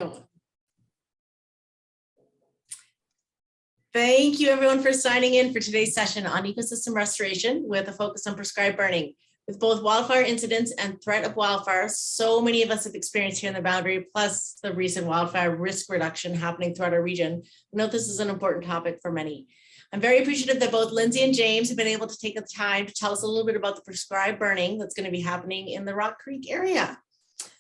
Come on. Thank you everyone for signing in for today's session on ecosystem restoration with a focus on prescribed burning. With both wildfire incidents and threat of wildfire, so many of us have experienced here in the Boundary, plus the recent wildfire risk reduction happening throughout our region. I know this is an important topic for many. I'm very appreciative that both Lindsay and James have been able to take the time to tell us a little bit about the prescribed burning that's going to be happening in the Rock Creek area.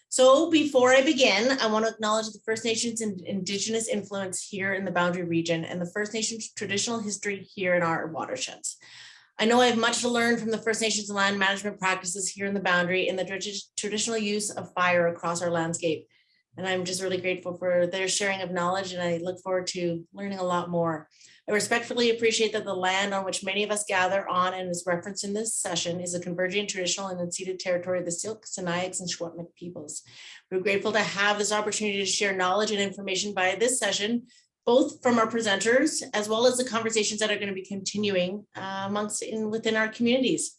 So before I begin, I want to acknowledge the First Nations and Indigenous influence here in the Boundary region and the First Nations traditional history here in our watersheds. I know I have much to learn from the First Nations land management practices here in the Boundary and the traditional use of fire across our landscape. And I'm just really grateful for their sharing of knowledge, and I look forward to learning a lot more. I respectfully appreciate that the land on which many of us gather on and is referenced in this session is a convergent traditional and unceded territory of the Syilx, Sinaiaks, and Secwepemc peoples. We're grateful to have this opportunity to share knowledge and information via this session, both from our presenters, as well as the conversations that are going to be continuing within our communities.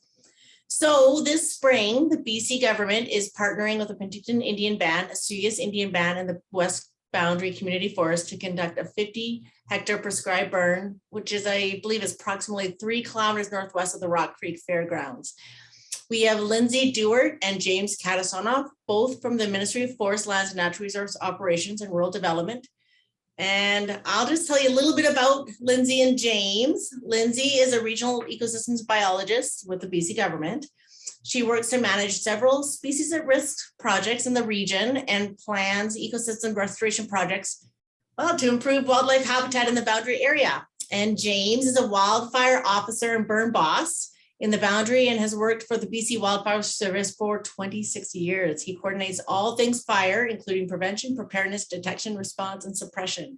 So this spring, the BC government is partnering with the Penticton Indian Band, a Suyas Indian Band, and the West Boundary Community Forest to conduct a 50-hectare prescribed burn, which is, I believe, is approximately 3 kilometers northwest of the Rock Creek Fairgrounds. We have Lindsay Dewart and James Katasonoff, both from the Ministry of Forest, Lands, and Natural Resource Operations and Rural Development. And I'll just tell you a little bit about Lindsay and James. Lindsay is a regional ecosystems biologist with the BC government. She works to manage several species at risk projects in the region and plans ecosystem restoration projects, well, to improve wildlife habitat in the Boundary area. And James is a wildfire officer and burn boss in the Boundary and has worked for the BC Wildfire Service for 26 years. He coordinates all things fire, including prevention, preparedness, detection, response, and suppression.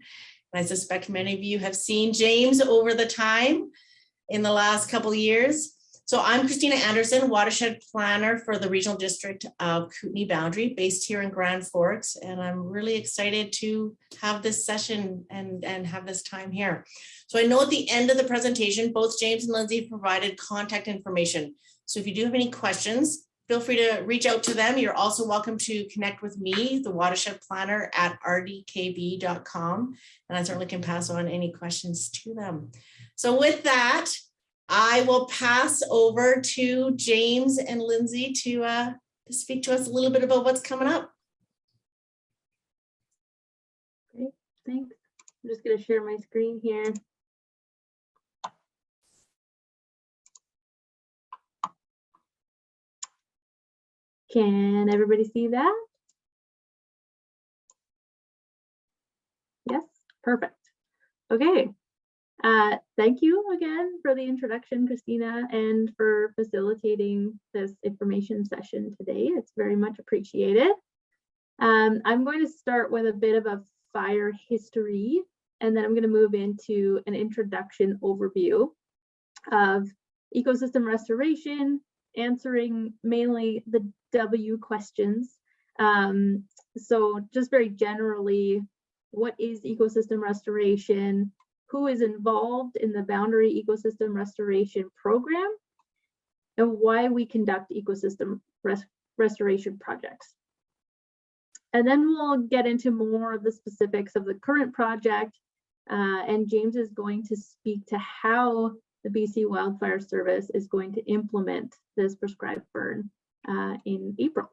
And I suspect many of you have seen James over the time in the last couple of years. So I'm Christina Anderson, watershed planner for the regional district of Kootenay Boundary, based here in Grand Forks. And I'm really excited to have this session and have this time here. So I know at the end of the presentation, both James and Lindsay provided contact information. So if you do have any questions, feel free to reach out to them. You're also welcome to connect with me, the watershed planner, at rdkb.com. And I certainly can pass on any questions to them. So with that, I will pass over to James and Lindsay to speak to us a little bit about what's coming up. Great, thanks. I'm just going to share my screen here. Can everybody see that? Yes, perfect. Okay. Thank you again for the introduction, Christina, and for facilitating this information session today. It's very much appreciated. I'm going to start with a bit of a fire history, and then I'm going to move into an introduction overview of ecosystem restoration, answering mainly the W questions. So just very generally, what is ecosystem restoration? Who is involved in the Boundary Ecosystem Restoration Program, and why we conduct ecosystem restoration projects. And then we'll get into more of the specifics of the current project, and James is going to speak to how the BC Wildfire Service is going to implement this prescribed burn in April.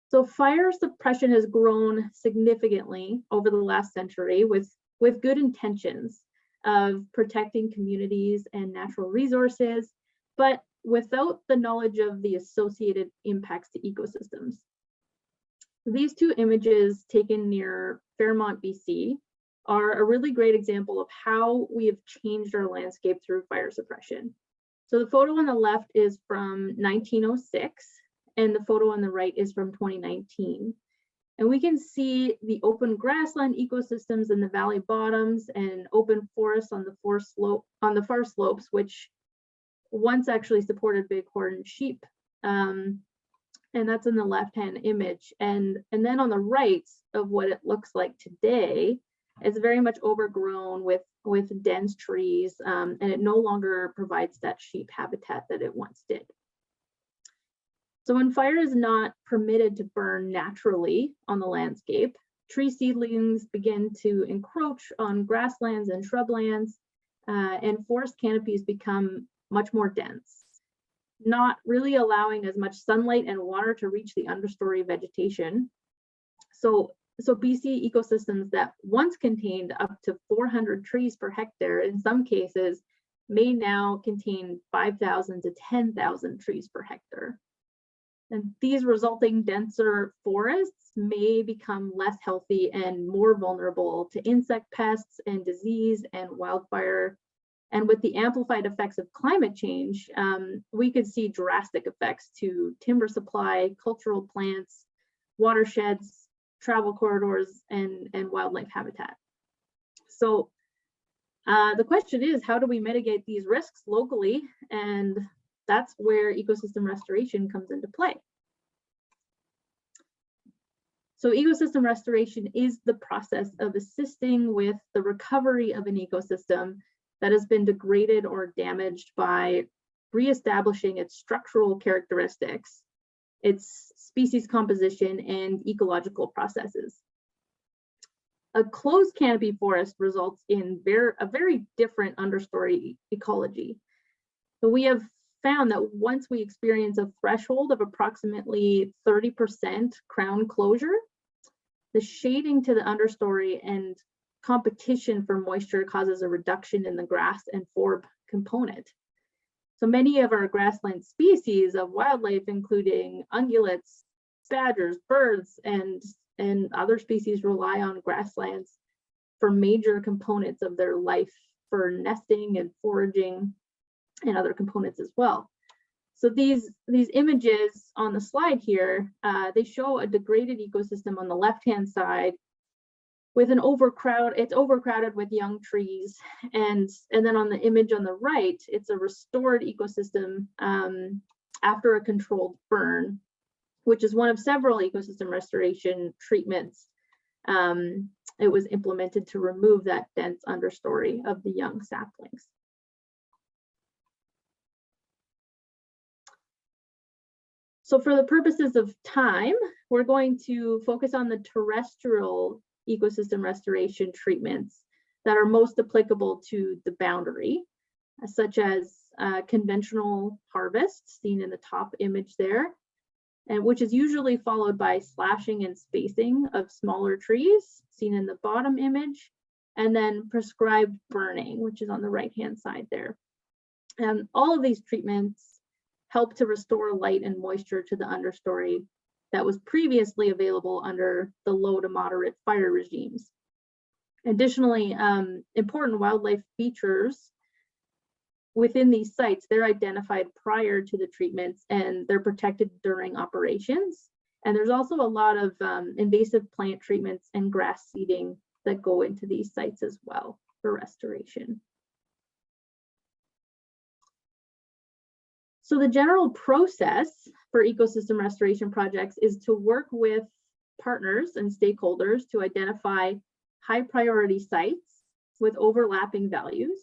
So fire suppression has grown significantly over the last century with good intentions of protecting communities and natural resources, but without the knowledge of the associated impacts to ecosystems. These two images taken near Fairmont, BC, are a really great example of how we have changed our landscape through fire suppression. So the photo on the left is from 1906. And the photo on the right is from 2019. And we can see the open grassland ecosystems in the valley bottoms and open forests on the far slopes, which once actually supported bighorn sheep. And that's in the left-hand image. And then on the right of what it looks like today, it's very much overgrown with dense trees, and it no longer provides that sheep habitat that it once did. So when fire is not permitted to burn naturally on the landscape, tree seedlings begin to encroach on grasslands and shrublands, and forest canopies become much more dense, not really allowing as much sunlight and water to reach the understory vegetation. So BC ecosystems that once contained up to 400 trees per hectare, in some cases, may now contain 5,000 to 10,000 trees per hectare. And these resulting denser forests may become less healthy and more vulnerable to insect pests and disease and wildfire. And with the amplified effects of climate change, we could see drastic effects to timber supply, cultural plants, watersheds, travel corridors, and wildlife habitat. So the question is, how do we mitigate these risks locally? And that's where ecosystem restoration comes into play. So ecosystem restoration is the process of assisting with the recovery of an ecosystem that has been degraded or damaged by reestablishing its structural characteristics, its species composition, and ecological processes. A closed canopy forest results in a very different understory ecology. So we have found that once we experience a threshold of approximately 30% crown closure, the shading to the understory and competition for moisture causes a reduction in the grass and forb component. So many of our grassland species of wildlife, including ungulates, badgers, birds, and other species, rely on grasslands for major components of their life, for nesting and foraging and other components as well. So these images on the slide here, they show a degraded ecosystem on the left-hand side with an it's overcrowded with young trees. And then on the image on the right, it's a restored ecosystem after a controlled burn, which is one of several ecosystem restoration treatments. It was implemented to remove that dense understory of the young saplings. So for the purposes of time, we're going to focus on the terrestrial ecosystem restoration treatments that are most applicable to the boundary, such as conventional harvest, seen in the top image there, and which is usually followed by slashing and spacing of smaller trees, seen in the bottom image, and then prescribed burning, which is on the right-hand side there. And all of these treatments help to restore light and moisture to the understory that was previously available under the low to moderate fire regimes. Additionally, important wildlife features within these sites, they're identified prior to the treatments and they're protected during operations. And there's also a lot of invasive plant treatments and grass seeding that go into these sites as well for restoration. So the general process for ecosystem restoration projects is to work with partners and stakeholders to identify high priority sites with overlapping values.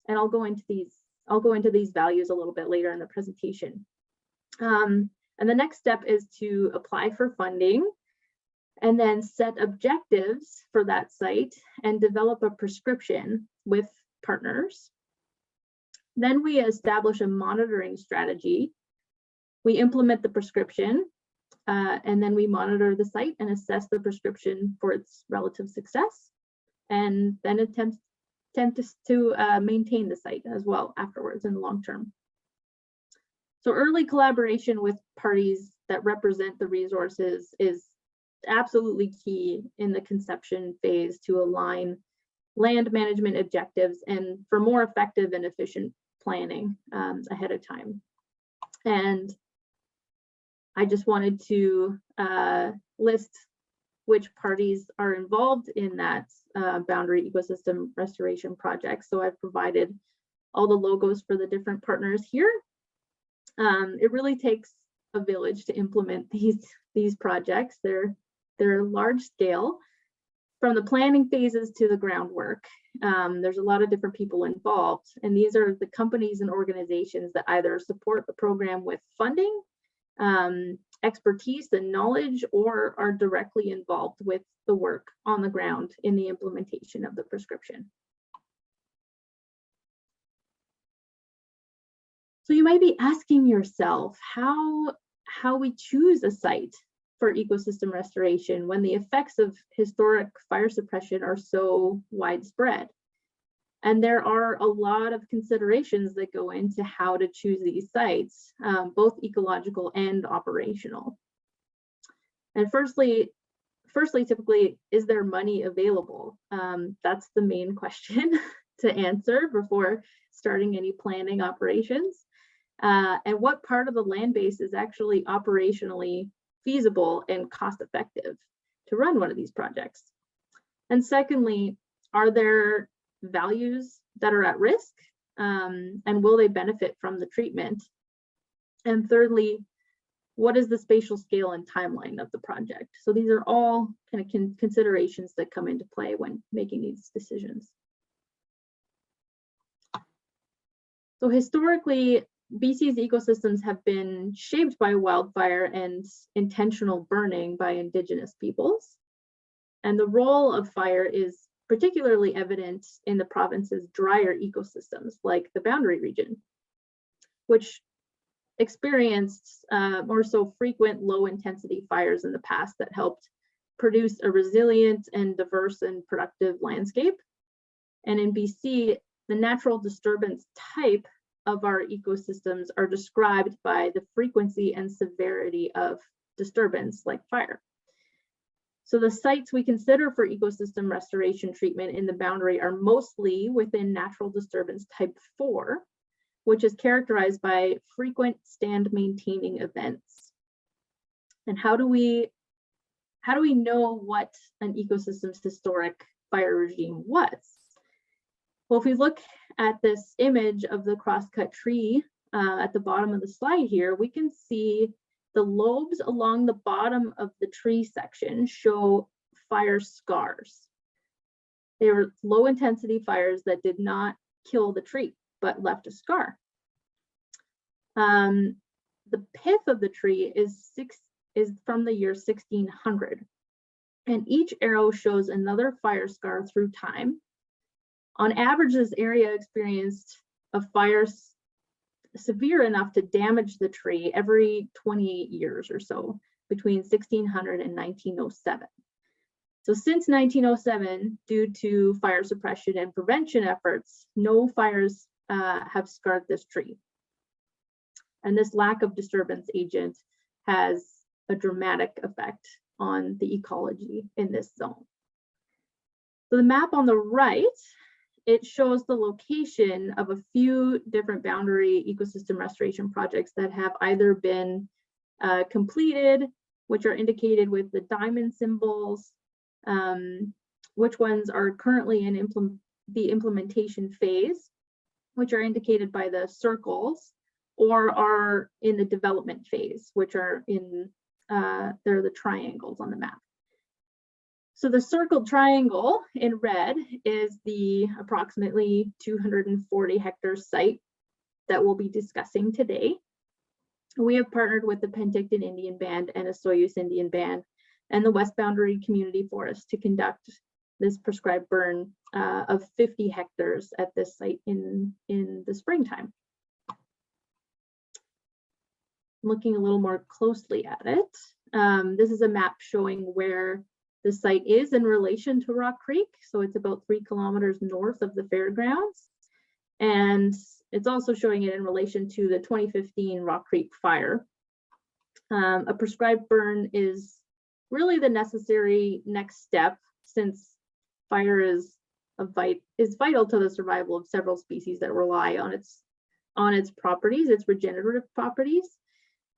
And I'll go into these values a little bit later in the presentation. And the next step is to apply for funding and then set objectives for that site and develop a prescription with partners. Then we establish a monitoring strategy. We implement the prescription, and then we monitor the site and assess the prescription for its relative success, and then attempt to maintain the site as well afterwards in the long term. So early collaboration with parties that represent the resources is absolutely key in the conception phase to align land management objectives and for more effective and efficient planning ahead of time. And I just wanted to list which parties are involved in that boundary ecosystem restoration project. So I've provided all the logos for the different partners here. It really takes a village to implement these projects. They're large scale. From the planning phases to the groundwork, there's a lot of different people involved, and these are the companies and organizations that either support the program with funding expertise and knowledge, or are directly involved with the work on the ground in the implementation of the prescription. So you might be asking yourself how we choose a site for ecosystem restoration when the effects of historic fire suppression are so widespread. And there are a lot of considerations that go into how to choose these sites, both ecological and operational. And firstly, typically, is there money available? That's the main question to answer before starting any planning operations. And what part of the land base is actually operationally feasible and cost effective to run one of these projects? And secondly, are there values that are at risk, and will they benefit from the treatment? And thirdly, what is the spatial scale and timeline of the project? So these are all kind of considerations that come into play when making these decisions. So historically, BC's ecosystems have been shaped by wildfire and intentional burning by Indigenous peoples. And the role of fire is particularly evident in the province's drier ecosystems, like the Boundary region, which experienced more so frequent low-intensity fires in the past that helped produce a resilient and diverse and productive landscape. And in BC, the natural disturbance type of our ecosystems are described by the frequency and severity of disturbance, like fire. So the sites we consider for ecosystem restoration treatment in the Boundary are mostly within natural disturbance type 4, which is characterized by frequent stand maintaining events. And how do we know what an ecosystem's historic fire regime was? Well, if we look at this image of the crosscut tree at the bottom of the slide here, we can see the lobes along the bottom of the tree section show fire scars. They were low intensity fires that did not kill the tree, but left a scar. The pith of the tree is from the year 1600, and each arrow shows another fire scar through time. On average, this area experienced a fire severe enough to damage the tree every 28 years or so, between 1600 and 1907. So since 1907, due to fire suppression and prevention efforts, no fires have scarred this tree. And this lack of disturbance agent has a dramatic effect on the ecology in this zone. So the map on the right, it shows the location of a few different boundary ecosystem restoration projects that have either been completed, which are indicated with the diamond symbols, which ones are currently in the implementation phase, which are indicated by the circles, or are in the development phase, which are in, they're the triangles on the map. So the circled triangle in red is the approximately 240 hectare site that we'll be discussing today. We have partnered with the Penticton Indian Band and a Soyuz Indian Band and the West Boundary Community Forest to conduct this prescribed burn of 50 hectares at this site in the springtime. Looking a little more closely at it, this is a map showing where the site is in relation to Rock Creek. So it's about 3 kilometers north of the fairgrounds. And it's also showing it in relation to the 2015 Rock Creek fire. A prescribed burn is really the necessary next step, since fire is vital to the survival of several species that rely on its properties, its regenerative properties.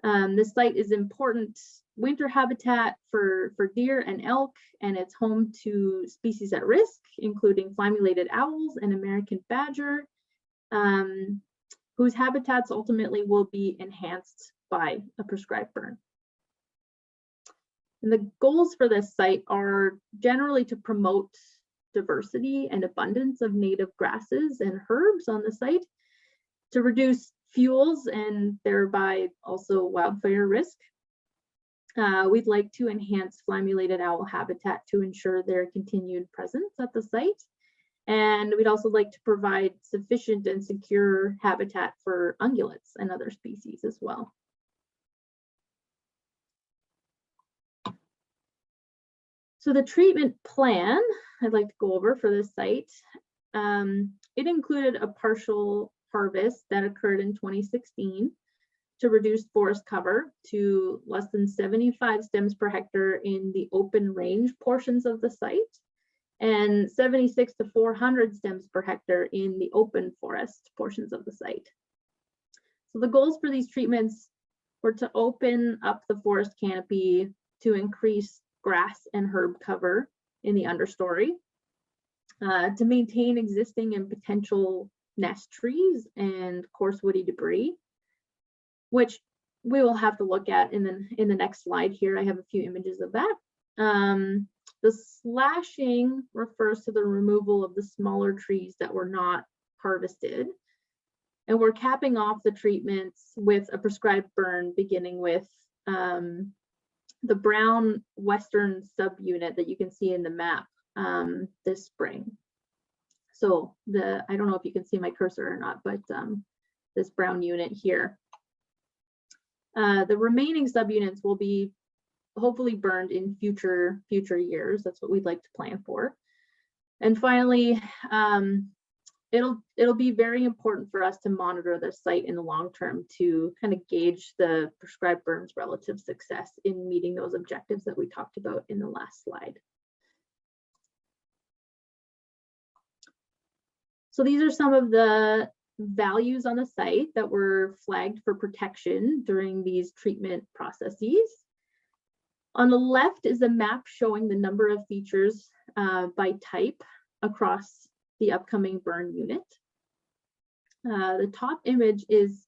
This site is important winter habitat for deer and elk, and it's home to species at risk, including flammulated owls and American badger, whose habitats ultimately will be enhanced by a prescribed burn. And the goals for this site are generally to promote diversity and abundance of native grasses and herbs on the site, to reduce fuels and thereby also wildfire risk. We'd like to enhance flammulated owl habitat to ensure their continued presence at the site. And we'd also like to provide sufficient and secure habitat for ungulates and other species as well. So the treatment plan I'd like to go over for this site, it included a partial harvest that occurred in 2016 to reduce forest cover to less than 75 stems per hectare in the open range portions of the site, and 76 to 400 stems per hectare in the open forest portions of the site. So the goals for these treatments were to open up the forest canopy to increase grass and herb cover in the understory, to maintain existing and potential nest trees and coarse woody debris, which we will have to look at in the next slide here. I have a few images of that. The slashing refers to the removal of the smaller trees that were not harvested. And we're capping off the treatments with a prescribed burn, beginning with the brown western subunit that you can see in the map this spring. So I don't know if you can see my cursor or not, but this brown unit here. The remaining subunits will be hopefully burned in future years. That's what we'd like to plan for. And finally, it'll be very important for us to monitor the site in the long term to kind of gauge the prescribed burns relative success in meeting those objectives that we talked about in the last slide. So these are some of the values on the site that were flagged for protection during these treatment processes. On the left is a map showing the number of features by type across the upcoming burn unit. The top image is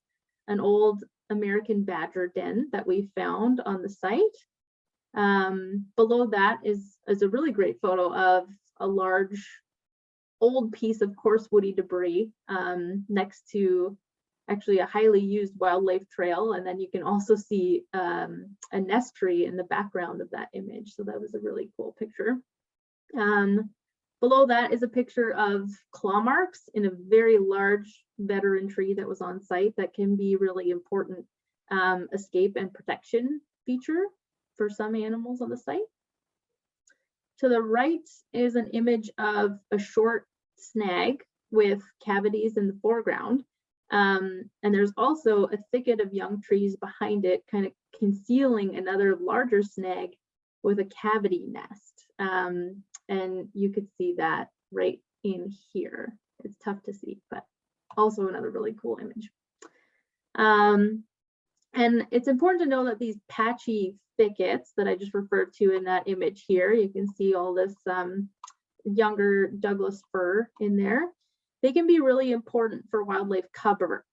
an old American badger den that we found on the site. Below that is a really great photo of a large old piece of coarse woody debris next to actually a highly used wildlife trail. And then you can also see a nest tree in the background of that image. So that was a really cool picture. Below that is a picture of claw marks in a very large veteran tree that was on site that can be really important escape and protection feature for some animals on the site. To the right is an image of a short snag with cavities in the foreground. And there's also a thicket of young trees behind it, kind of concealing another larger snag with a cavity nest. And you could see that right in here. It's tough to see, but also another really cool image. And it's important to know that these patchy thickets that I just referred to in that image here, you can see all this younger Douglas fir in there. They can be really important for wildlife cover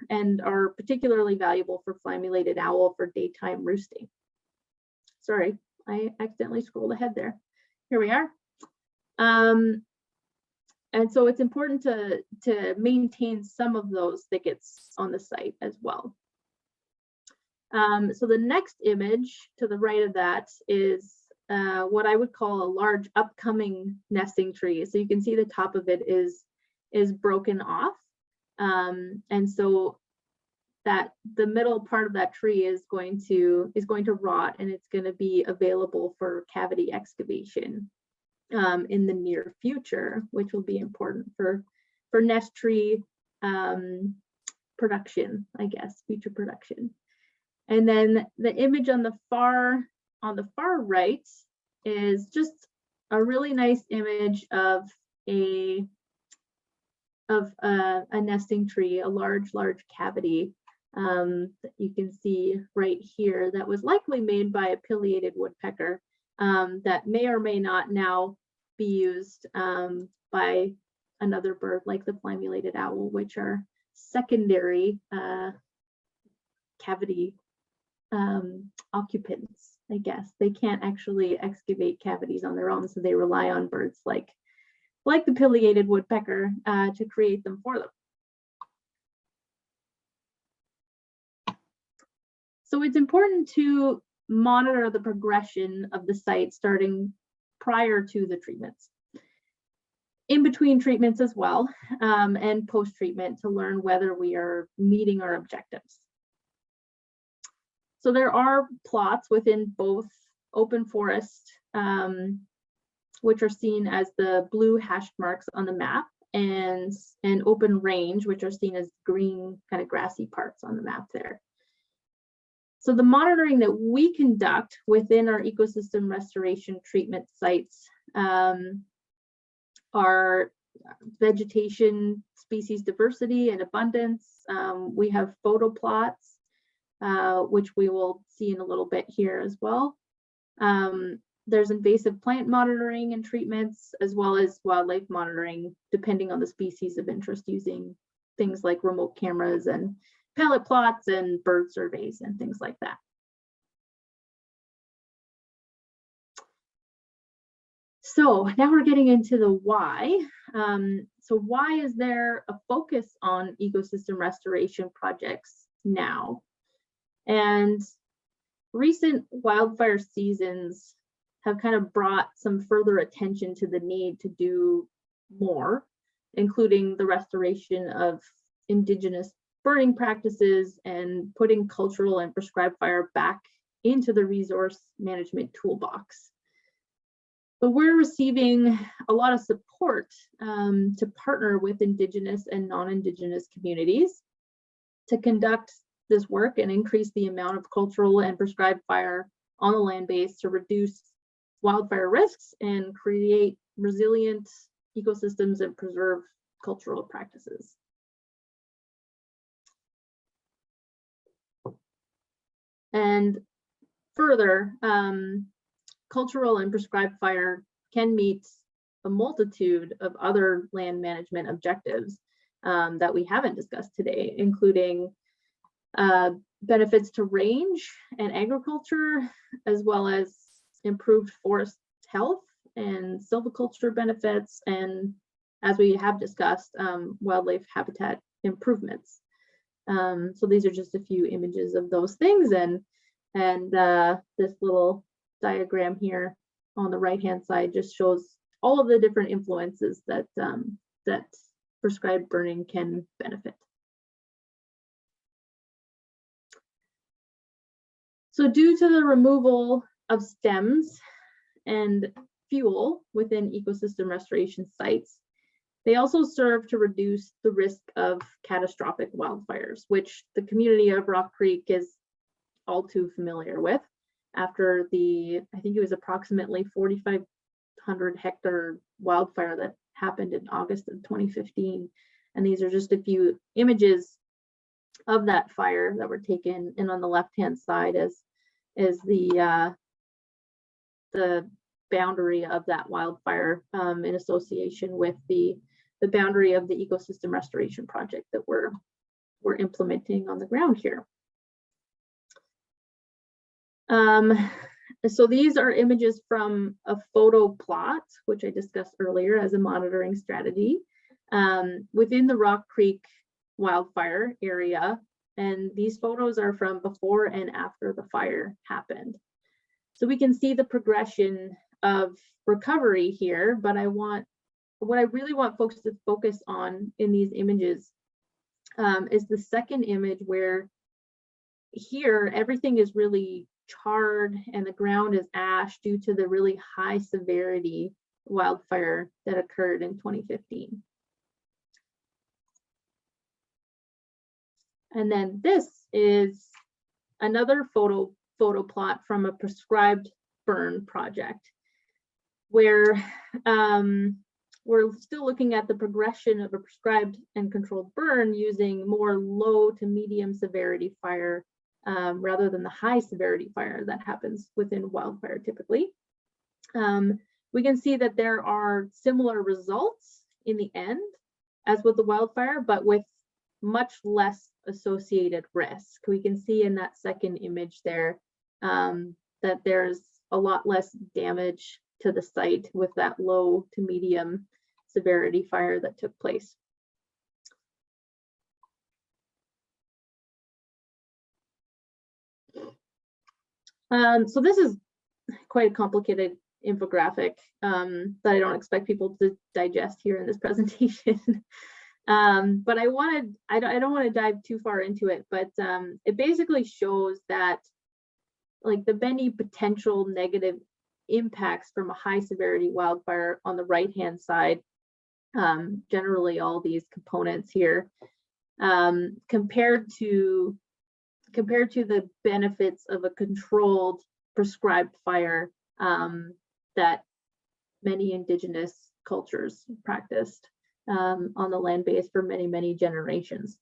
and are particularly valuable for flammulated owl for daytime roosting. Sorry, I accidentally scrolled ahead there. Here we are. And so it's important to maintain some of those thickets on the site as well. So the next image to the right of that is what I would call a large upcoming nesting tree. So you can see the top of it is broken off. And so that the middle part of that tree is going to rot, and it's going to be available for cavity excavation in the near future, which will be important for nest tree production, I guess, future production. And then the image on the far right is just a really nice image of a nesting tree, a large cavity that you can see right here that was likely made by a pileated woodpecker that may or may not now be used by another bird like the flammulated owl, which are secondary cavity occupants, I guess. They can't actually excavate cavities on their own, so they rely on birds like the pileated woodpecker to create them for them. So it's important to monitor the progression of the site starting prior to the treatments, in between treatments as well, and post-treatment to learn whether we are meeting our objectives. So there are plots within both open forest, which are seen as the blue hashed marks on the map, and an open range, which are seen as green kind of grassy parts on the map there. So the monitoring that we conduct within our ecosystem restoration treatment sites are vegetation, species diversity and abundance. We have photo plots, which we will see in a little bit here as well. There's invasive plant monitoring and treatments, as well as wildlife monitoring, depending on the species of interest, using things like remote cameras and pallet plots and bird surveys and things like that. So now we're getting into the why. So why is there a focus on ecosystem restoration projects now? And recent wildfire seasons have kind of brought some further attention to the need to do more, including the restoration of indigenous burning practices and putting cultural and prescribed fire back into the resource management toolbox. But we're receiving a lot of support to partner with indigenous and non-indigenous communities to conduct this work and increase the amount of cultural and prescribed fire on the land base to reduce wildfire risks and create resilient ecosystems and preserve cultural practices. And further, cultural and prescribed fire can meet a multitude of other land management objectives that we haven't discussed today, including benefits to range and agriculture, as well as improved forest health and silviculture benefits, and as we have discussed, wildlife habitat improvements. So these are just a few images of those things, and this little diagram here on the right-hand side just shows all of the different influences that that prescribed burning can benefit. So due to the removal of stems and fuel within ecosystem restoration sites, they also serve to reduce the risk of catastrophic wildfires, which the community of Rock Creek is all too familiar with after the, I think it was approximately 4,500 hectare wildfire that happened in August of 2015. And these are just a few images of that fire that were taken. And on the left-hand side is the boundary of that wildfire in association with the boundary of the ecosystem restoration project that we're implementing on the ground here. So these are images from a photo plot, which I discussed earlier as a monitoring strategy within the Rock Creek wildfire area. And these photos are from before and after the fire happened. So we can see the progression of recovery here, but what I really want folks to focus on in these images is the second image, where here everything is really charred and the ground is ash due to the really high severity wildfire that occurred in 2015. And then this is another photo plot from a prescribed burn project, where we're still looking at the progression of a prescribed and controlled burn using more low to medium severity fire rather than the high severity fire that happens within wildfire typically. We can see that there are similar results in the end as with the wildfire, but with much less associated risk. We can see in that second image there that there's a lot less damage to the site with that low to medium severity fire that took place. So this is quite a complicated infographic that I don't expect people to digest here in this presentation. But I don't want to dive too far into it, but it basically shows that like the many potential negative impacts from a high severity wildfire on the right hand side, generally all these components here, compared to the benefits of a controlled prescribed fire that many indigenous cultures practiced on the land base for many generations.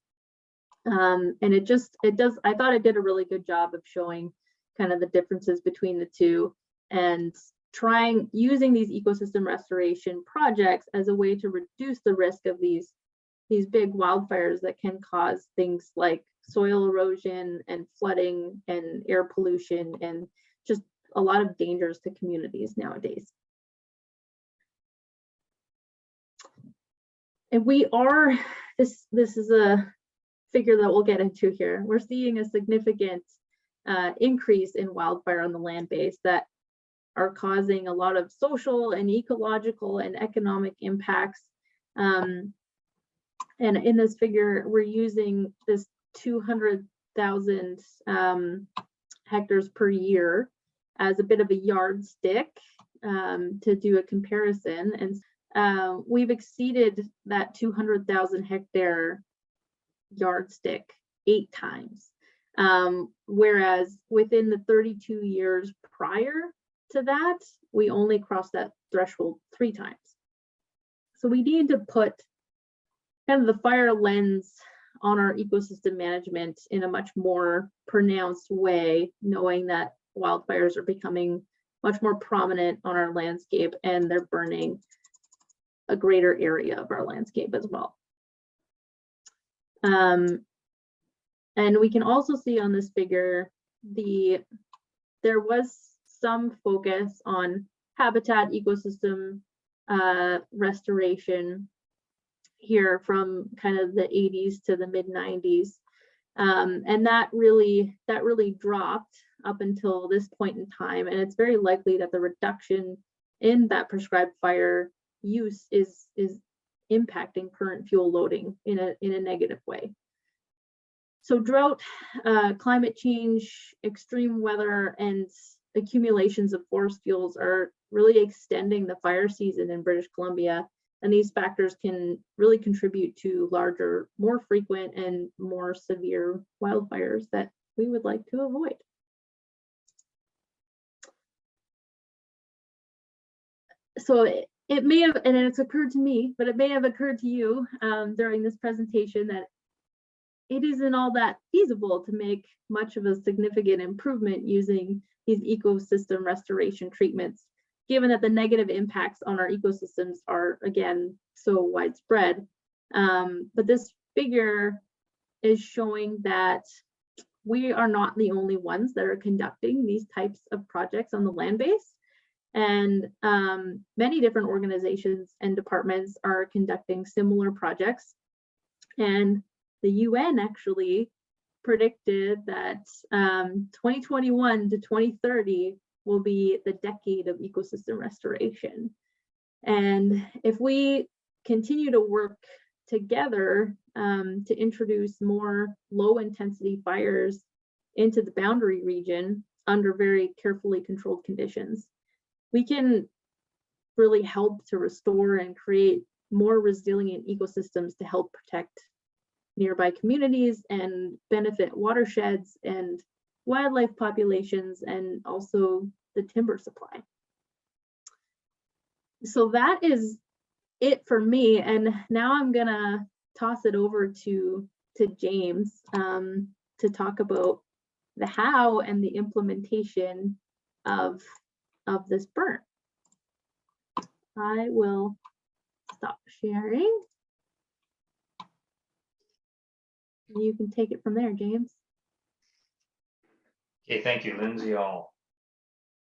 And I thought it did a really good job of showing kind of the differences between the two and using these ecosystem restoration projects as a way to reduce the risk of these big wildfires that can cause things like soil erosion and flooding and air pollution and just a lot of dangers to communities nowadays. And this is a figure that we'll get into here. We're seeing a significant increase in wildfire on the land base that are causing a lot of social and ecological and economic impacts. And in this figure, we're using this 200,000 hectares per year as a bit of a yardstick to do a comparison. And we've exceeded that 200,000 hectare yardstick 8 times. Whereas within the 32 years prior to that, we only crossed that threshold 3 times. So we need to put kind of the fire lens on our ecosystem management in a much more pronounced way, knowing that wildfires are becoming much more prominent on our landscape and they're burning a greater area of our landscape as well. And we can also see on this figure, there was some focus on habitat ecosystem restoration here from kind of the 80s to the mid 90s. And that really dropped up until this point in time. And it's very likely that the reduction in that prescribed fire use is impacting current fuel loading in a negative way. So drought, climate change, extreme weather, and accumulations of forest fuels are really extending the fire season in British Columbia. And these factors can really contribute to larger, more frequent, and more severe wildfires that we would like to avoid. So it may have, and it's occurred to me, but it may have occurred to you during this presentation that it isn't all that feasible to make much of a significant improvement using these ecosystem restoration treatments, given that the negative impacts on our ecosystems are, again, so widespread. But this figure is showing that we are not the only ones that are conducting these types of projects on the land base. And many different organizations and departments are conducting similar projects. And the UN actually predicted that 2021 to 2030 will be the decade of ecosystem restoration. And if we continue to work together to introduce more low intensity fires into the boundary region under very carefully controlled conditions, we can really help to restore and create more resilient ecosystems to help protect nearby communities and benefit watersheds and wildlife populations and also the timber supply. So that is it for me. And now I'm gonna toss it over to James to talk about the how and the implementation of this burn. I will stop sharing. You can take it from there, James. Okay, thank you, Lindsay. I'll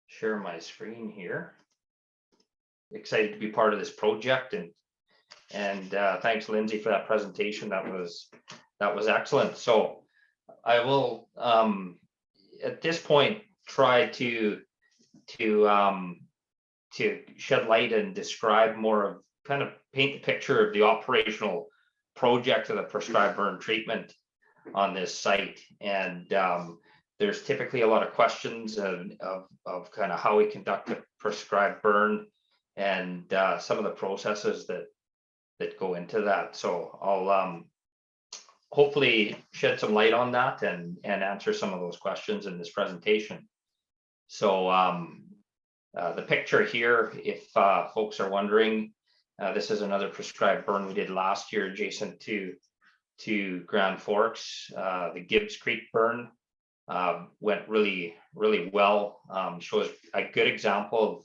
share my screen here. Excited to be part of this project, and thanks, Lindsay, for that presentation. That was excellent. So I will at this point try to shed light and describe more of, kind of paint the picture of the operational project of the prescribed burn treatment on this site. And there's typically a lot of questions of kind of how we conduct a prescribed burn and some of the processes that go into that. So I'll hopefully shed some light on that and answer some of those questions in this presentation. So the picture here, if folks are wondering, this is another prescribed burn we did last year adjacent to Grand Forks. The Gibbs Creek burn went really well. Shows a good example of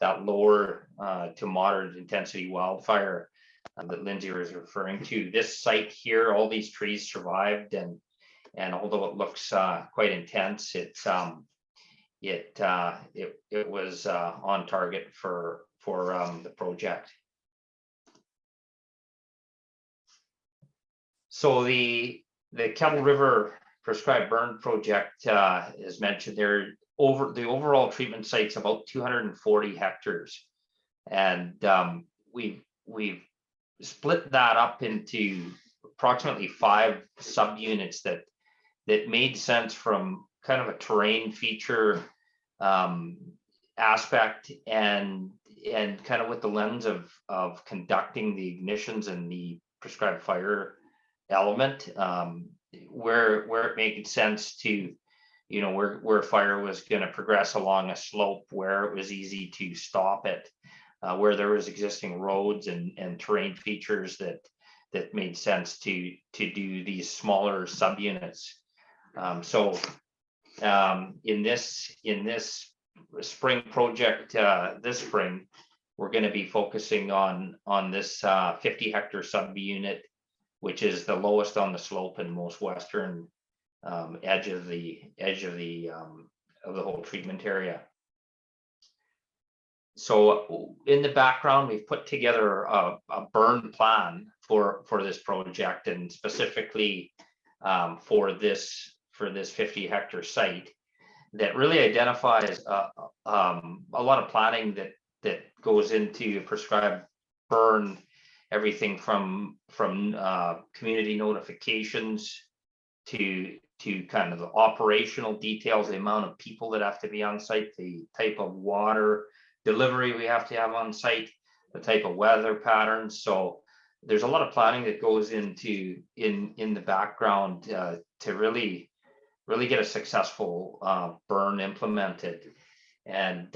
that lower to moderate intensity wildfire that Lindsay was referring to. This site here, all these trees survived, and although it looks quite intense, it was on target for the project. So the Kettle River prescribed burn project, as mentioned, the overall treatment site's about 240 hectares, and we've split that up into approximately 5 subunits that made sense from kind of a terrain feature aspect and kind of with the lens of conducting the ignitions and the prescribed fire element, where it made sense to, where fire was going to progress along a slope, where it was easy to stop it, where there was existing roads and terrain features that made sense to do these smaller subunits. So in this spring project, this spring, we're going to be focusing on this 50 hectare subunit, which is the lowest on the slope and most western edge of the whole treatment area. So in the background, we've put together a burn plan for this project, and specifically for this 50 hectare site that really identifies a lot of planning that goes into prescribed burn. Everything from community notifications to kind of the operational details, the amount of people that have to be on site, the type of water delivery we have to have on site, the type of weather patterns. So there's a lot of planning that goes into in the background to really get a successful burn implemented. And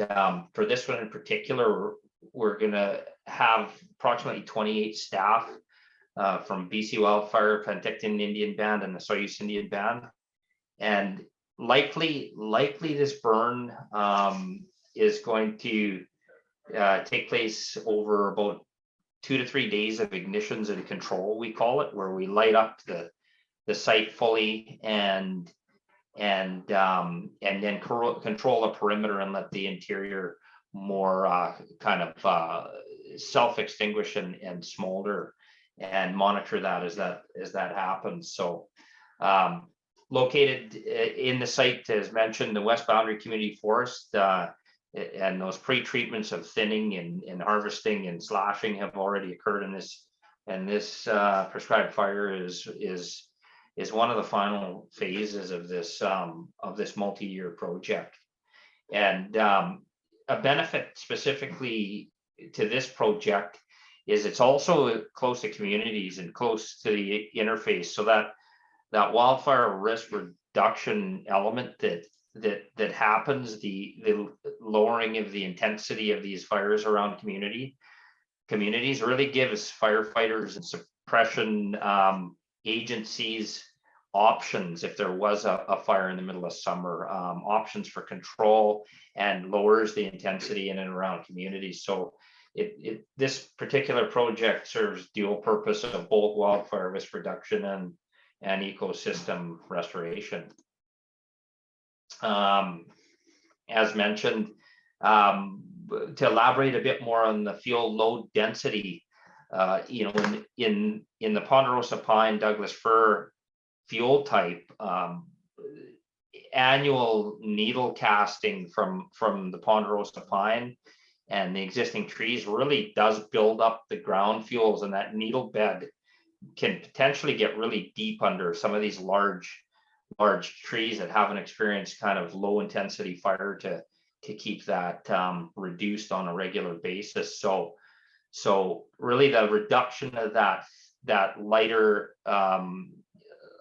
for this one in particular, we're going to have approximately 28 staff from BC Wildfire, Penticton Indian Band, and the Soyuz Indian Band. And likely this burn is going to take place over about 2 to 3 days of ignitions and control, we call it, where we light up the site fully and then control the perimeter and let the interior more kind of self-extinguish and smolder, and monitor that as that happens. So located in the site, as mentioned, the West Boundary Community Forest, and those pre-treatments of thinning and harvesting and slashing have already occurred in this, and this prescribed fire is one of the final phases of this multi-year project. And a benefit specifically to this project is it's also close to communities and close to the interface, so that wildfire risk reduction element that happens, the lowering of the intensity of these fires around communities really gives firefighters and suppression agencies options if there was a fire in the middle of summer, options for control, and lowers the intensity in and around communities. So this particular project serves dual purpose of both wildfire risk reduction and ecosystem restoration. As mentioned, to elaborate a bit more on the fuel load density, in the ponderosa pine Douglas fir fuel type, annual needle casting from the ponderosa pine and the existing trees really does build up the ground fuels, and that needle bed can potentially get really deep under some of these large trees that haven't experienced kind of low intensity fire to keep that reduced on a regular basis. So really the reduction of that lighter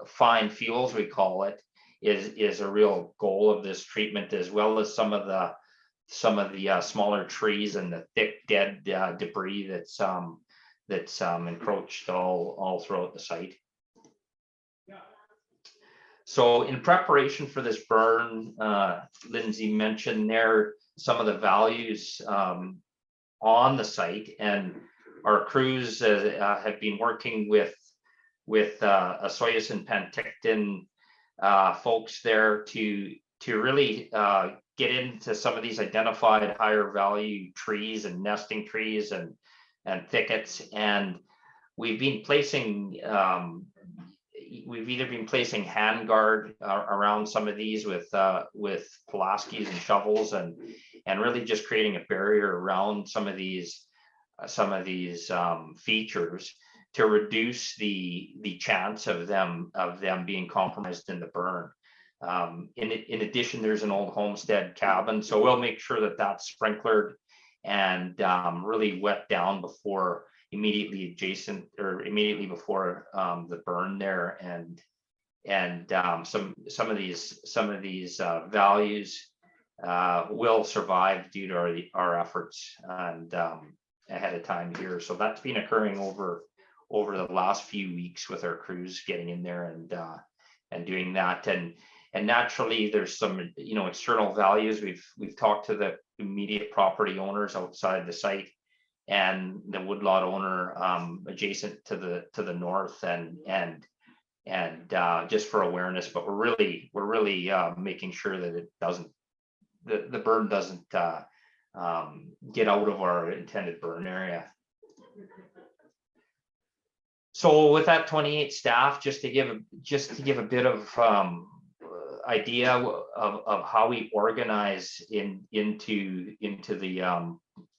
fine fuels, we call it, is a real goal of this treatment, as well as some of the smaller trees and the thick dead debris that's encroached all throughout the site. So in preparation for this burn, Lindsay mentioned there some of the values on the site, and our crews have been working with Osoyoos and Penticton folks there to really get into some of these identified higher value trees and nesting trees and thickets. And we've been placing we've either been placing handguard around some of these with Pulaskis and shovels, and really just creating a barrier around some of these features to reduce the chance of them being compromised in the burn. In addition, there's an old homestead cabin, so we'll make sure that that's sprinklered and really wet down before immediately adjacent or immediately before the burn there, and some of these values will survive due to our efforts and ahead of time here. So that's been occurring over the last few weeks with our crews getting in there and doing that. And naturally there's some external values. We've talked to the immediate property owners outside the site and the woodlot owner adjacent to the north, and just for awareness. But we're really making sure that it doesn't, the burn doesn't get out of our intended burn area. So with that 28 staff, just to give a bit of idea of how we organize into the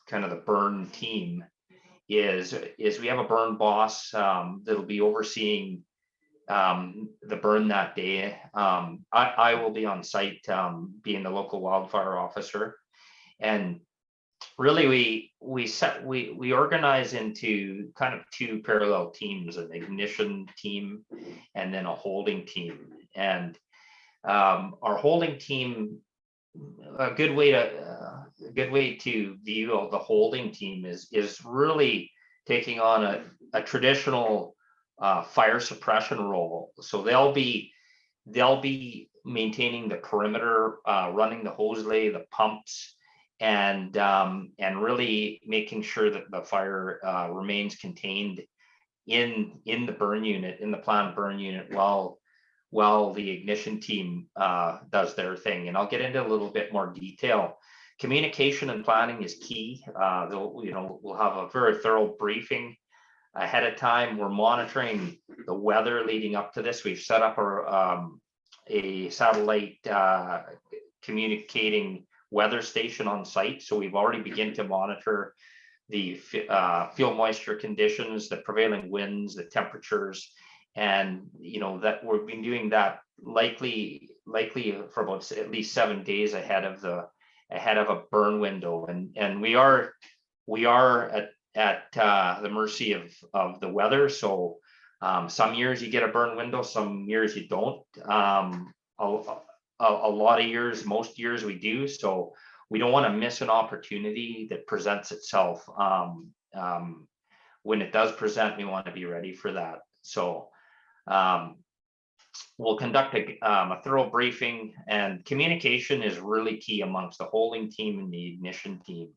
kind of the burn team is we have a burn boss that'll be overseeing the burn that day. I will be on site being the local wildfire officer, and really we organize into kind of two parallel teams: an ignition team and then a holding team. And our holding team, a good way to view the holding team is really taking on a traditional fire suppression role. So they'll be maintaining the perimeter, running the hose lay, the pumps, and really making sure that the fire remains contained in the burn unit, in the planned burn unit, while the ignition team does their thing. And I'll get into a little bit more detail. Communication and planning is key. We'll have a very thorough briefing ahead of time. We're monitoring the weather leading up to this. We've set up a satellite communicating weather station on site. So we've already begun to monitor the fuel moisture conditions, the prevailing winds, the temperatures, and that we've been doing that likely for about at least 7 days ahead of a burn window. And we are at the mercy of the weather. So some years you get a burn window, some years you don't. A lot of years, most years we do. So we don't want to miss an opportunity that presents itself. When it does present, we want to be ready for that. So we'll conduct a thorough briefing, and communication is really key amongst the holding team and the ignition team.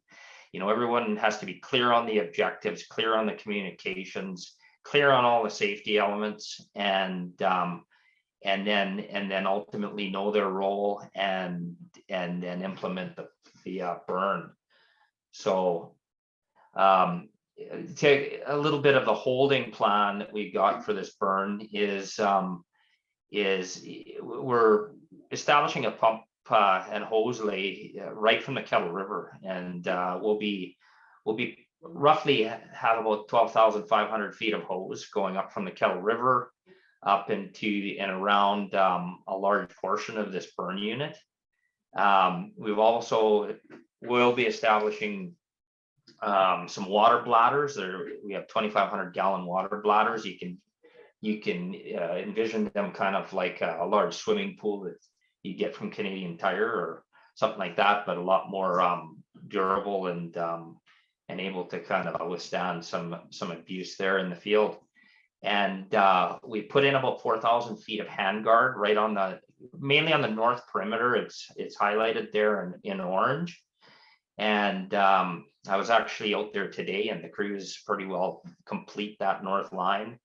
Everyone has to be clear on the objectives, clear on the communications, clear on all the safety elements, and then ultimately know their role and then implement the burn. So take a little bit of the holding plan that we got for this burn is we're establishing a pump and hose lay right from the Kettle River, and we'll be roughly have about 12,500 feet of hose going up from the Kettle River up into and around a large portion of this burn unit. We'll be establishing some water bladders. We have 2,500 gallon water bladders. You can envision them kind of like a large swimming pool that you get from Canadian Tire or something like that, but a lot more durable and able to kind of withstand some abuse there in the field. And we put in about 4,000 feet of handguard right on mainly on the north perimeter. It's highlighted there in orange. And I was actually out there today, and the crews pretty well complete that north line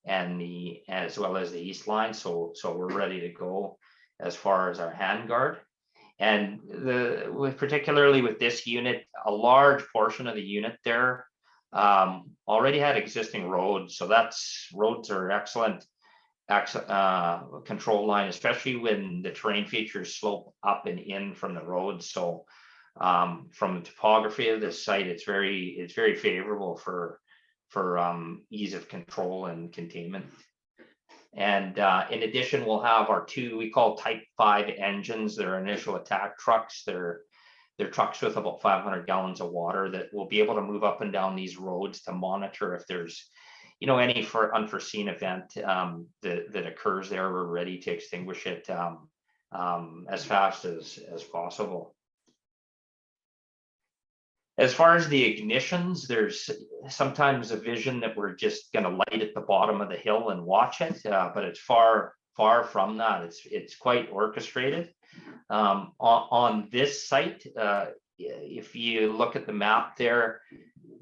and as well as the east line. So we're ready to go as far as our handguard. And particularly with this unit, a large portion of the unit there already had existing roads. So roads are excellent control line, especially when the terrain features slope up and in from the roads. So from the topography of this site, it's very favorable for ease of control and containment. And in addition, we'll have our we call Type 5 engines. They're initial attack trucks. They're trucks with about 500 gallons of water that will be able to move up and down these roads to monitor if there's, any unforeseen event that occurs there. We're ready to extinguish it as fast as possible. As far as the ignitions, there's sometimes a vision that we're just going to light at the bottom of the hill and watch it, but it's far from that. It's quite orchestrated. On this site, if you look at the map there,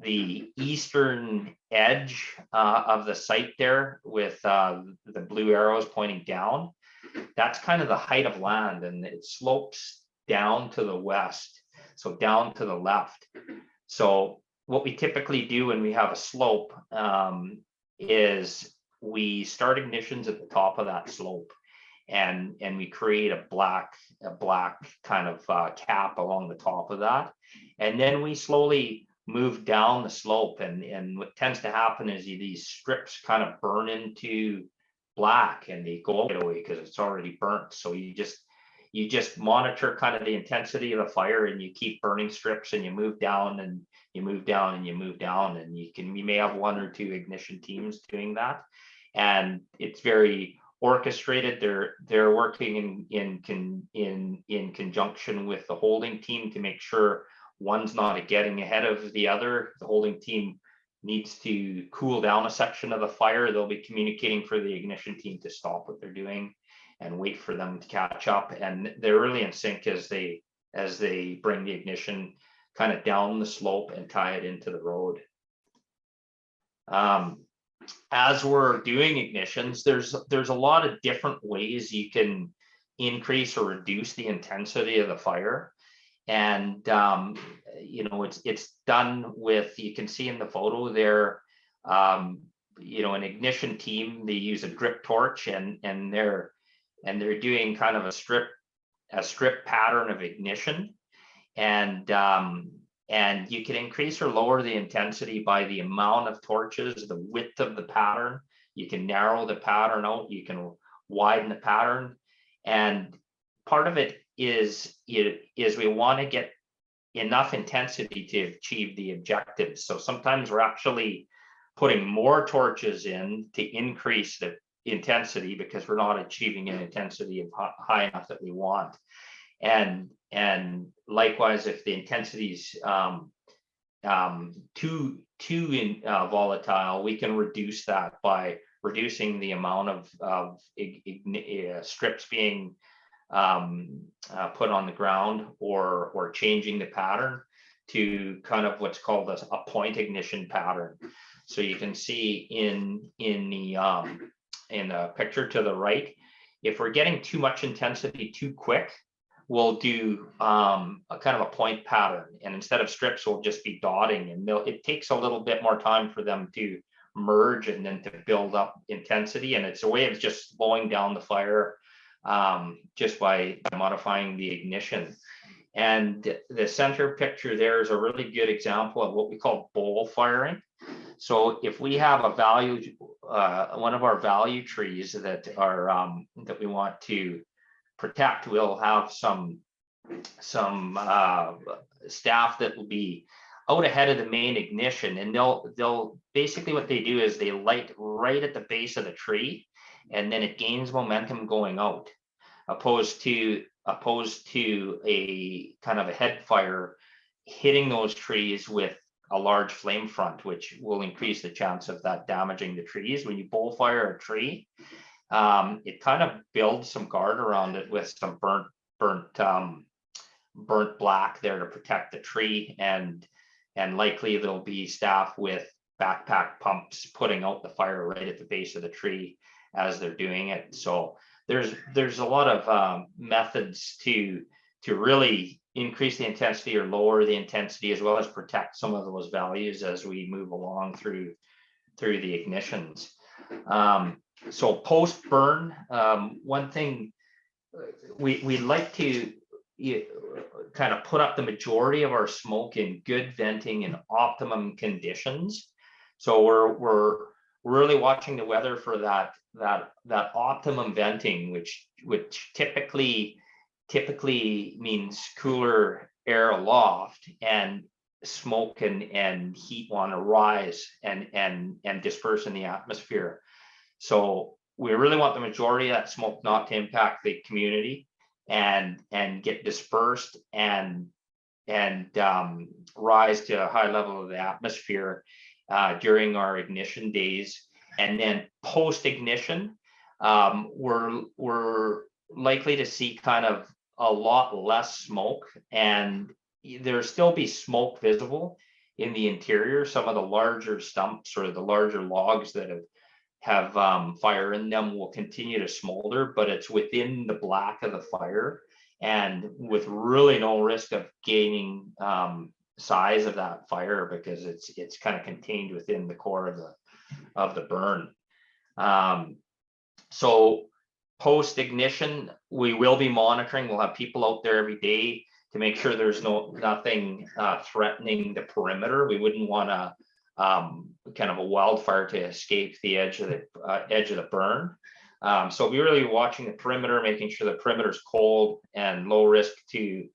the eastern edge of the site there with the blue arrows pointing down, that's kind of the height of land, and it slopes down to the west. So down to the left. So what we typically do when we have a slope is we start ignitions at the top of that slope, and we create a black kind of cap along the top of that, and then we slowly move down the slope. And what tends to happen is these strips kind of burn into black, and they go away because it's already burnt. So you just monitor kind of the intensity of the fire, and you keep burning strips, and you move down and you move down and you move down, and you may have one or two ignition teams doing that, and it's very orchestrated. They're working in conjunction with the holding team to make sure one's not getting ahead of the other. The holding team needs to cool down a section of the fire. They'll be communicating for the ignition team to stop what they're doing and wait for them to catch up. And they're really in sync as they bring the ignition kind of down the slope and tie it into the road. As we're doing ignitions, there's a lot of different ways you can increase or reduce the intensity of the fire. And it's done with, you can see in the photo there, an ignition team, they use a drip torch, and they're doing kind of a strip pattern of ignition, and you can increase or lower the intensity by the amount of torches, the width of the pattern. You can narrow the pattern out, you can widen the pattern, and part of it is we want to get enough intensity to achieve the objectives. So sometimes we're actually putting more torches in to increase the intensity because we're not achieving an intensity of high enough that we want. And likewise, if the intensity is too volatile, we can reduce that by reducing the amount of strips being put on the ground, or changing the pattern to kind of what's called a point ignition pattern. So you can see in the picture to the right, if we're getting too much intensity too quick, we'll do a kind of a point pattern, and instead of strips, we'll just be dotting, and it takes a little bit more time for them to merge and then to build up intensity, and it's a way of just slowing down the fire just by modifying the ignition. And the center picture there is a really good example of what we call bowl firing. So if we have a value, one of our value trees that are that we want to protect, we'll have some staff that will be out ahead of the main ignition, and they'll basically, what they do is they light right at the base of the tree, and then it gains momentum going out, opposed to a kind of a head fire hitting those trees with a large flame front, which will increase the chance of that damaging the trees. When you bull fire a tree, it kind of builds some guard around it with some burnt black there to protect the tree, and likely there'll be staff with backpack pumps putting out the fire right at the base of the tree as they're doing it. So there's a lot of methods to really increase the intensity or lower the intensity, as well as protect some of those values as we move along through the ignitions. So post burn, one thing we like to kind of put up the majority of our smoke in good venting and optimum conditions. So we're really watching the weather for that optimum venting, which typically means cooler air aloft, and smoke and heat want to rise and disperse in the atmosphere. So we really want the majority of that smoke not to impact the community and get dispersed and rise to a high level of the atmosphere during our ignition days. And then post ignition, we're likely to see kind of a lot less smoke, and there'll still be smoke visible in the interior. Some of the larger stumps or the larger logs that have fire in them will continue to smolder, but it's within the black of the fire, and with really no risk of gaining size of that fire, because it's kind of contained within the core of the burn. So post ignition, we will be monitoring. We'll have people out there every day to make sure there's nothing threatening the perimeter. We wouldn't want to kind of a wildfire to escape the edge of the burn. So we're really watching the perimeter, making sure the perimeter is cold and low risk to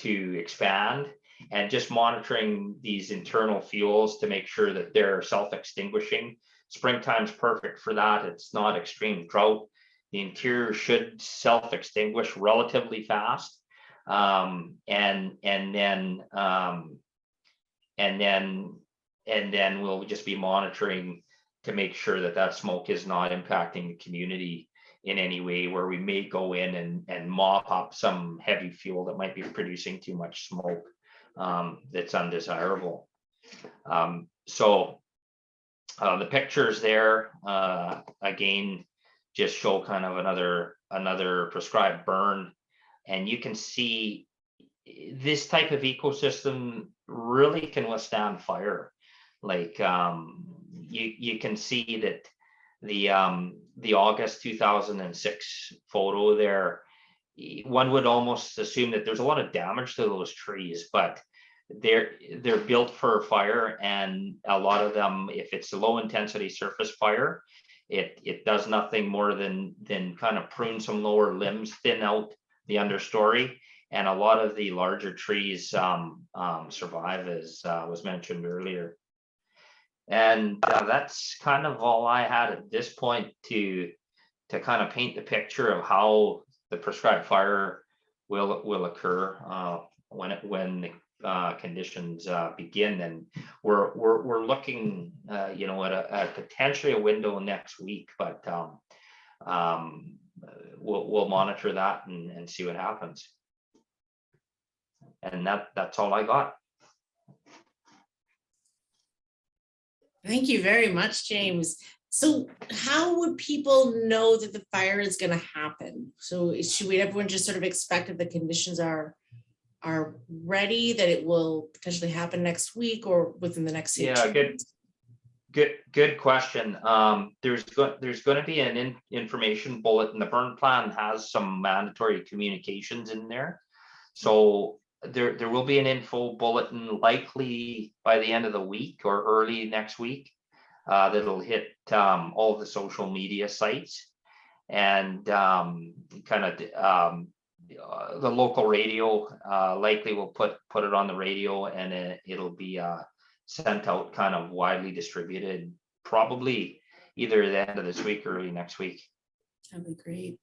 expand, and just monitoring these internal fuels to make sure that they're self-extinguishing. Springtime's perfect for that. It's not extreme drought. The interior should self-extinguish relatively fast, and then we'll just be monitoring to make sure that smoke is not impacting the community in any way, where we may go in and mop up some heavy fuel that might be producing too much smoke that's undesirable. So the pictures there again just show kind of another prescribed burn, and you can see this type of ecosystem really can withstand fire. Like you can see that the August 2006 photo there, one would almost assume that there's a lot of damage to those trees, but they're built for fire, and a lot of them, if it's a low intensity surface fire, it does nothing more than kind of prune some lower limbs, thin out the understory, and a lot of the larger trees survive, as was mentioned earlier. And that's kind of all I had at this point to kind of paint the picture of how the prescribed fire will occur when the conditions begin. And we're looking at potentially a window next week, but we'll monitor that and see what happens. And that's all I got. Thank you very much, James. So how would people know that the fire is going to happen? So should everyone just sort of expect that the conditions are ready, that it will potentially happen next week or within the next 2 good weeks? Good question. There's going to be an information bulletin. The burn plan has some mandatory communications in there. So there will be an info bulletin likely by the end of the week or early next week that'll hit all the social media sites, and kind of the local radio likely will put it on the radio, and it'll be sent out kind of widely distributed, probably either the end of this week or early next week. That'd be great.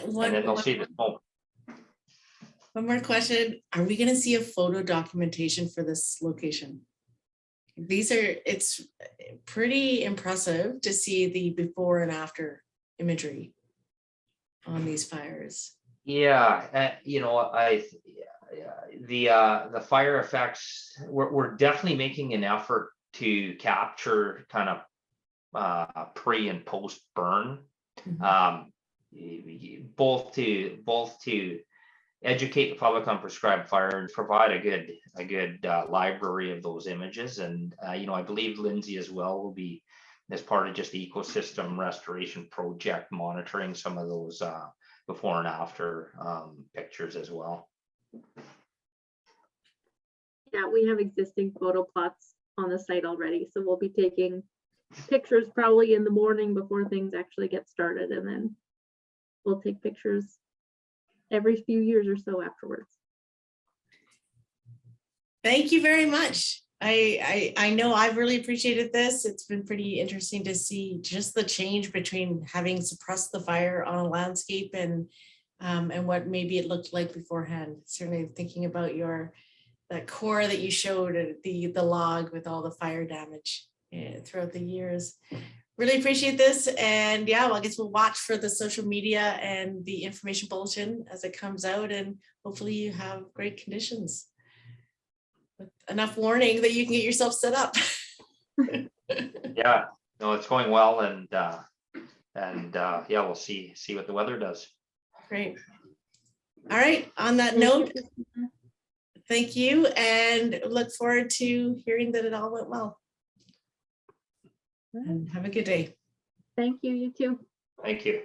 And then they'll see the smoke. One more question. Are we going to see a photo documentation for this location? It's pretty impressive to see the before and after imagery on these fires. Yeah, the fire effects, we're definitely making an effort to capture kind of pre and post burn, both to educate the public on prescribed fire and provide a good library of those images. And I believe Lindsay as well will be, as part of just the ecosystem restoration project, monitoring some of those before and after pictures as well. Yeah, we have existing photo plots on the site already, so we'll be taking pictures probably in the morning before things actually get started, and then we'll take pictures every few years or so afterwards. Thank you very much. I know I've really appreciated this. It's been pretty interesting to see just the change between having suppressed the fire on a landscape and what maybe it looked like beforehand. Certainly thinking about that core that you showed, the log with all the fire damage throughout the years. Really appreciate this. And yeah, well, I guess we'll watch for the social media and the information bulletin as it comes out, and hopefully you have great conditions with enough warning that you can get yourself set up. Yeah, no, it's going well, and yeah, we'll see what the weather does. Great. All right, on that note, thank you, and look forward to hearing that it all went well. And have a good day. Thank you, you too. Thank you.